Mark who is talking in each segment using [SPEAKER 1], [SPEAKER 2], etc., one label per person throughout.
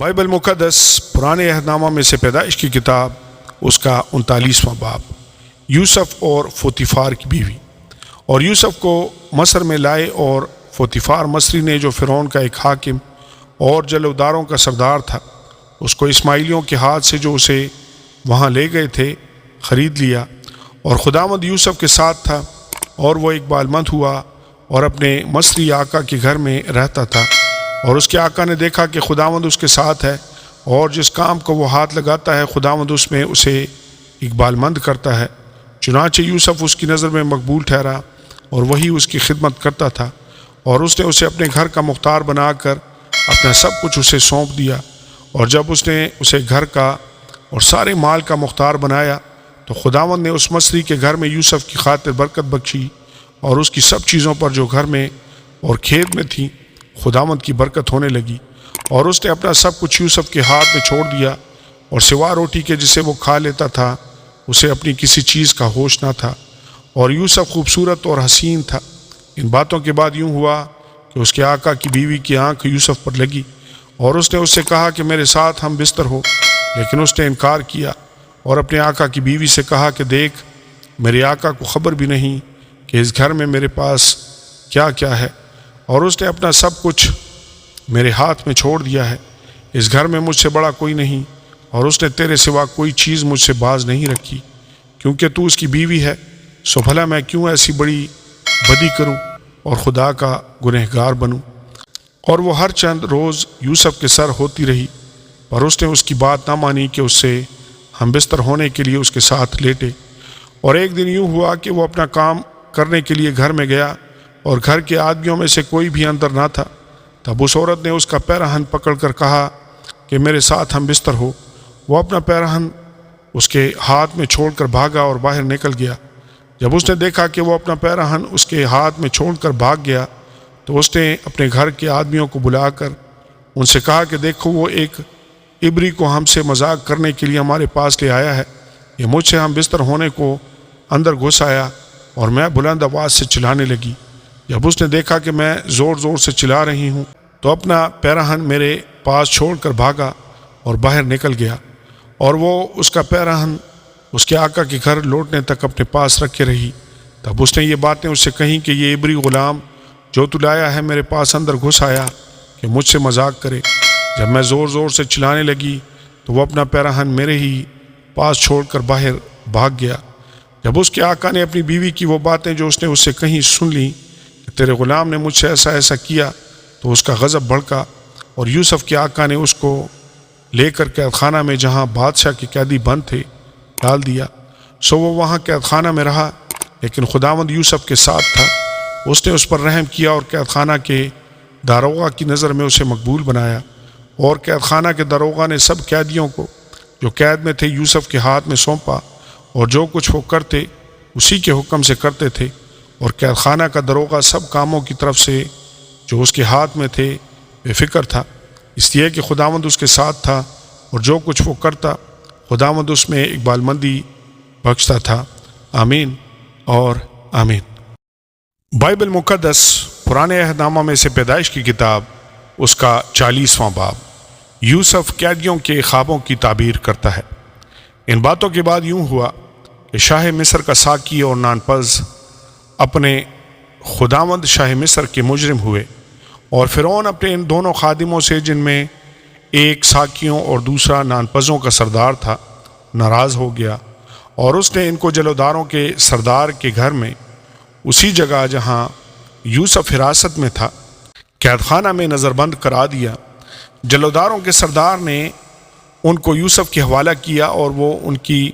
[SPEAKER 1] Bible مقدس پرانے عہد نامہ میں سے پیدائش کی کتاب اس کا 39واں باب، یوسف اور فوتیفار کی بیوی۔ اور یوسف کو مصر میں لائے، اور فوتیفار مصری نے جو فرعون کا ایک حاکم اور جلوداروں کا سردار تھا، اس کو اسماعیلیوں کے ہاتھ سے جو اسے وہاں لے گئے تھے خرید لیا۔ اور خداوند یوسف کے ساتھ تھا، اور وہ ایک بالمند ہوا اور اپنے مصری آقا کے گھر میں رہتا تھا۔ اور اس کے آقا نے دیکھا کہ خداوند اس کے ساتھ ہے، اور جس کام کو وہ ہاتھ لگاتا ہے خداوند اس میں اسے اقبال مند کرتا ہے۔ چنانچہ یوسف اس کی نظر میں مقبول ٹھہرا، اور وہی اس کی خدمت کرتا تھا، اور اس نے اسے اپنے گھر کا مختار بنا کر اپنا سب کچھ اسے سونپ دیا۔ اور جب اس نے اسے گھر کا اور سارے مال کا مختار بنایا، تو خداوند نے اس مصری کے گھر میں یوسف کی خاطر برکت بخشی، اور اس کی سب چیزوں پر جو گھر میں اور کھیت میں تھیں خداوند کی برکت ہونے لگی۔ اور اس نے اپنا سب کچھ یوسف کے ہاتھ میں چھوڑ دیا، اور سوا روٹی کے جسے وہ کھا لیتا تھا اسے اپنی کسی چیز کا ہوش نہ تھا۔ اور یوسف خوبصورت اور حسین تھا۔ ان باتوں کے بعد یوں ہوا کہ اس کے آقا کی بیوی کی آنکھ یوسف پر لگی، اور اس نے اس سے کہا کہ میرے ساتھ ہم بستر ہو، لیکن اس نے انکار کیا، اور اپنے آقا کی بیوی سے کہا کہ دیکھ، میرے آقا کو خبر بھی نہیں کہ اس گھر میں میرے پاس کیا کیا ہے، اور اس نے اپنا سب کچھ میرے ہاتھ میں چھوڑ دیا ہے۔ اس گھر میں مجھ سے بڑا کوئی نہیں، اور اس نے تیرے سوا کوئی چیز مجھ سے باز نہیں رکھی، کیونکہ تو اس کی بیوی ہے، سو بھلا میں کیوں ایسی بڑی بدی کروں اور خدا کا گنہگار بنوں۔ اور وہ ہر چند روز یوسف کے سر ہوتی رہی، پر اس نے اس کی بات نہ مانی کہ اس سے ہم بستر ہونے کے لیے اس کے ساتھ لیٹے۔ اور ایک دن یوں ہوا کہ وہ اپنا کام کرنے کے لیے گھر میں گیا، اور گھر کے آدمیوں میں سے کوئی بھی اندر نہ تھا۔ تب اس عورت نے اس کا پیراہن پکڑ کر کہا کہ میرے ساتھ ہم بستر ہو۔ وہ اپنا پیراہن اس کے ہاتھ میں چھوڑ کر بھاگا اور باہر نکل گیا۔ جب اس نے دیکھا کہ وہ اپنا پیراہن اس کے ہاتھ میں چھوڑ کر بھاگ گیا، تو اس نے اپنے گھر کے آدمیوں کو بلا کر ان سے کہا کہ دیکھو، وہ ایک عبری کو ہم سے مذاق کرنے کے لیے ہمارے پاس لے آیا ہے۔ یہ مجھ سے ہم بستر ہونے کو اندر گھس آیا، اور میں بلند آواز سے چلانے لگی۔ جب اس نے دیکھا کہ میں زور زور سے چلا رہی ہوں، تو اپنا پیراہن میرے پاس چھوڑ کر بھاگا اور باہر نکل گیا۔ اور وہ اس کا پیراہن اس کے آقا کے گھر لوٹنے تک اپنے پاس رکھے رہی۔ تب اس نے یہ باتیں اس سے کہیں کہ یہ عبری غلام جو تو لایا ہے میرے پاس اندر گھس آیا کہ مجھ سے مذاق کرے۔ جب میں زور زور سے چلانے لگی، تو وہ اپنا پیراہن میرے ہی پاس چھوڑ کر باہر بھاگ گیا۔ جب اس کے آقا نے اپنی بیوی کی وہ باتیں جو اس نے اس سے کہیں سن لیں کہ تیرے غلام نے مجھ سے ایسا ایسا کیا، تو اس کا غضب بھڑکا، اور یوسف کے آقا نے اس کو لے کر قید خانہ میں جہاں بادشاہ کے قیدی بند تھے ڈال دیا۔ سو وہ وہاں قید خانہ میں رہا، لیکن خداوند یوسف کے ساتھ تھا۔ اس نے اس پر رحم کیا، اور قید خانہ کے داروغہ کی نظر میں اسے مقبول بنایا۔ اور قید خانہ کے داروغہ نے سب قیدیوں کو جو قید میں تھے یوسف کے ہاتھ میں سونپا، اور جو کچھ وہ کرتے اسی کے حکم سے کرتے تھے۔ اور قید خانہ کا داروغہ سب کاموں کی طرف سے جو اس کے ہاتھ میں تھے بے فکر تھا، اس لیے کہ خداوند اس کے ساتھ تھا، اور جو کچھ وہ کرتا خداوند اس میں اقبال مندی بخشتا تھا۔ آمین اور آمین۔ بائبل مقدس پرانے عہد نامہ میں سے پیدائش کی کتاب اس کا 40واں باب، یوسف قیدیوں کے خوابوں کی تعبیر کرتا ہے۔ ان باتوں کے بعد یوں ہوا کہ شاہ مصر کا ساقی اور نانپز اپنے خداوند شاہ مصر کے مجرم ہوئے، اور فرعون اپنے ان دونوں خادموں سے، جن میں ایک ساقیوں اور دوسرا نانپزوں کا سردار تھا، ناراض ہو گیا، اور اس نے ان کو جلوداروں کے سردار کے گھر میں، اسی جگہ جہاں یوسف حراست میں تھا، قید خانہ میں نظر بند کرا دیا۔ جلوداروں کے سردار نے ان کو یوسف کے حوالہ کیا، اور وہ ان کی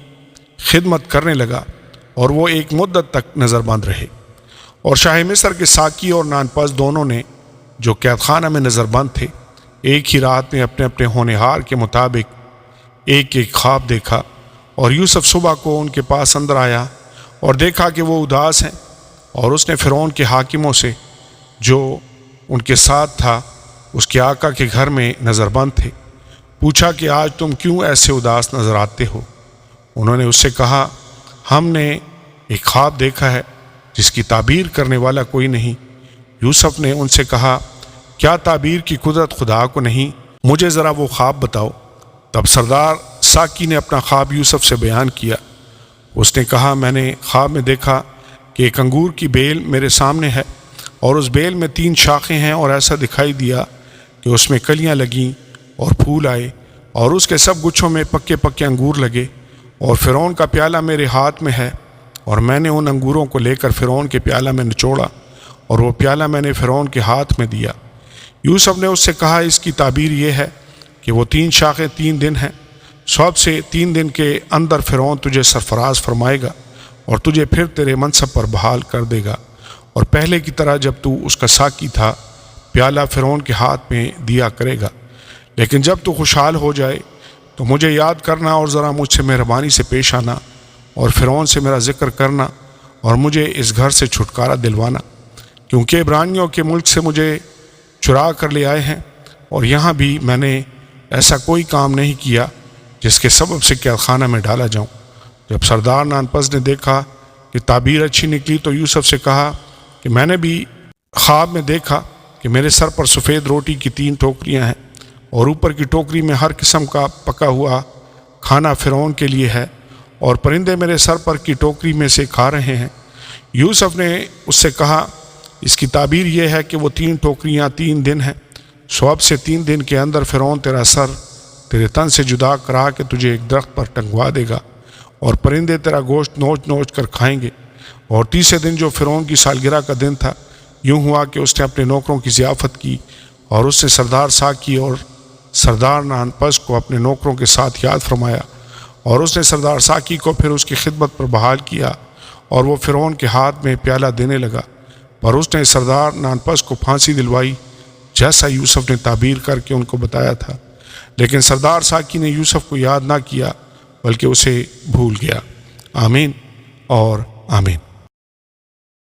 [SPEAKER 1] خدمت کرنے لگا، اور وہ ایک مدت تک نظر بند رہے۔ اور شاہ مصر کے ساقی اور نانپز دونوں نے جو قید خانہ میں نظر بند تھے، ایک ہی رات میں اپنے اپنے ہونہار کے مطابق ایک ایک خواب دیکھا۔ اور یوسف صبح کو ان کے پاس اندر آیا اور دیکھا کہ وہ اداس ہیں، اور اس نے فرعون کے حاکموں سے جو ان کے ساتھ تھا اس کے آقا کے گھر میں نظر بند تھے پوچھا کہ آج تم کیوں ایسے اداس نظر آتے ہو؟ انہوں نے اس سے کہا، ہم نے ایک خواب دیکھا ہے جس کی تعبیر کرنے والا کوئی نہیں۔ یوسف نے ان سے کہا، کیا تعبیر کی قدرت خدا کو نہیں؟ مجھے ذرا وہ خواب بتاؤ۔ تب سردار ساقی نے اپنا خواب یوسف سے بیان کیا۔ اس نے کہا، میں نے خواب میں دیکھا کہ ایک انگور کی بیل میرے سامنے ہے اور اس بیل میں 3 شاخیں ہیں، اور ایسا دکھائی دیا کہ اس میں کلیاں لگیں اور پھول آئے اور اس کے سب گچھوں میں پکے پکے انگور لگے، اور فرعون کا پیالہ میرے ہاتھ میں ہے، اور میں نے ان انگوروں کو لے کر فرعون کے پیالہ میں نچوڑا، اور وہ پیالہ میں نے فرعون کے ہاتھ میں دیا۔ یوسف نے اس سے کہا، اس کی تعبیر یہ ہے کہ وہ 3 شاخیں 3 دن ہیں، صبح سے 3 دن کے اندر فرعون تجھے سرفراز فرمائے گا اور تجھے پھر تیرے منصب پر بحال کر دے گا، اور پہلے کی طرح جب تو اس کا ساقی تھا پیالہ فرعون کے ہاتھ میں دیا کرے گا، لیکن جب تو خوشحال ہو جائے تو مجھے یاد کرنا اور ذرا مجھ سے مہربانی سے پیش آنا اور فرعون سے میرا ذکر کرنا اور مجھے اس گھر سے چھٹکارا دلوانا، کیونکہ عبرانیوں کے ملک سے مجھے چرا کر لے آئے ہیں، اور یہاں بھی میں نے ایسا کوئی کام نہیں کیا جس کے سبب سے قید خانہ میں ڈالا جاؤں۔ جب سردار نانپس نے دیکھا کہ تعبیر اچھی نکلی تو یوسف سے کہا کہ میں نے بھی خواب میں دیکھا کہ میرے سر پر سفید روٹی کی 3 ٹوکریاں ہیں، اور اوپر کی ٹوکری میں ہر قسم کا پکا ہوا کھانا فرعون کے لیے ہے، اور پرندے میرے سر پر کی ٹوکری میں سے کھا رہے ہیں۔ یوسف نے اس سے کہا، اس کی تعبیر یہ ہے کہ وہ 3 ٹوکریاں 3 دن ہیں، صبح سے 3 دن کے اندر فرعون تیرا سر تیرے تن سے جدا کرا کے تجھے ایک درخت پر ٹنگوا دے گا، اور پرندے تیرا گوشت نوچ نوچ کر کھائیں گے۔ اور تیسرے دن جو فرعون کی سالگرہ کا دن تھا، یوں ہوا کہ اس نے اپنے نوکروں کی ضیافت کی، اور اس نے سردار ساقی اور سردار نانپس کو اپنے نوکروں کے ساتھ یاد فرمایا، اور اس نے سردار ساقی کو پھر اس کی خدمت پر بحال کیا، اور وہ فرعون کے ہاتھ میں پیالہ دینے لگا، اور اس نے سردار نانپس کو پھانسی دلوائی جیسا یوسف نے تعبیر کر کے ان کو بتایا تھا۔ لیکن سردار ساقی نے یوسف کو یاد نہ کیا بلکہ اسے بھول گیا۔ آمین اور آمین۔